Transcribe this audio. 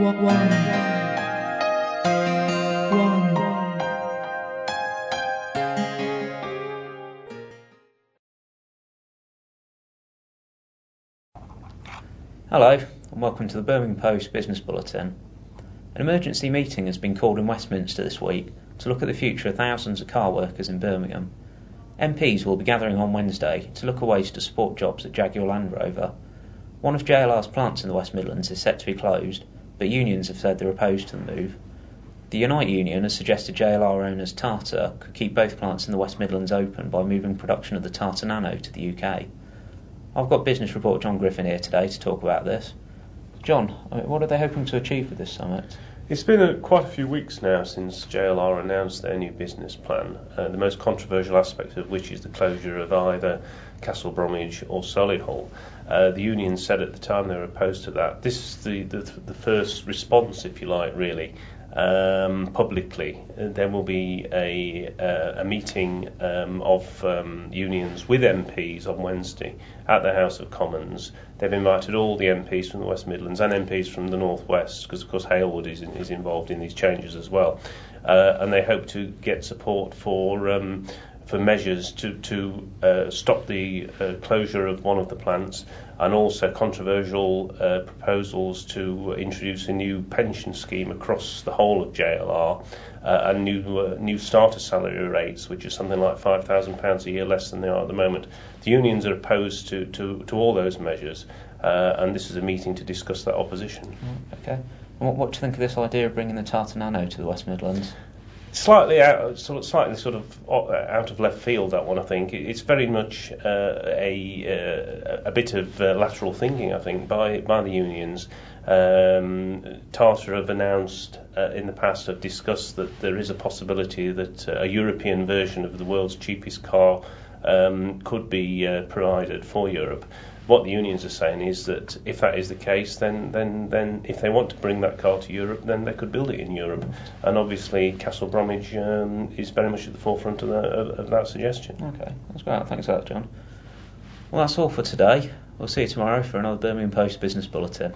Hello and welcome to the Birmingham Post Business Bulletin. An emergency meeting has been called in Westminster this week to look at the future of thousands of car workers in Birmingham. MPs will be gathering on Wednesday to look at ways to support jobs at Jaguar Land Rover. One of JLR's plants in the West Midlands is set to be closed, but unions have said they're opposed to the move. The Unite union has suggested JLR owners Tata could keep both plants in the West Midlands open by moving production of the Tata Nano to the UK. I've got business reporter John Griffin here today to talk about this. John, what are they hoping to achieve with this summit? It's been quite a few weeks now since JLR announced their new business plan, the most controversial aspect of which is the closure of either Castle Bromwich or Solihull. The union said at the time they were opposed to that. This is the first response, if you like, really, publicly. There will be a meeting of unions with MPs on Wednesday at the House of Commons. They've invited all the MPs from the West Midlands and MPs from the North West, because of course Halewood is involved in these changes as well, and they hope to get support for measures to stop the closure of one of the plants, and also controversial proposals to introduce a new pension scheme across the whole of JLR, and new starter salary rates, which is something like £5,000 a year less than they are at the moment. The unions are opposed to all those measures, and this is a meeting to discuss that opposition. Okay. And what do you think of this idea of bringing the Tata Nano to the West Midlands? Slightly out of left field, that one. I think it's very much a bit of lateral thinking, I think, by the unions. Tata have announced in the past, have discussed that there is a possibility that a European version of the world's cheapest car could be provided for Europe. What the unions are saying is that if that is the case, then if they want to bring that car to Europe, then they could build it in Europe. And obviously Castle Bromwich is very much at the forefront of that suggestion. Okay, that's great. Thanks for that, John. Well, that's all for today. We'll see you tomorrow for another Birmingham Post Business Bulletin.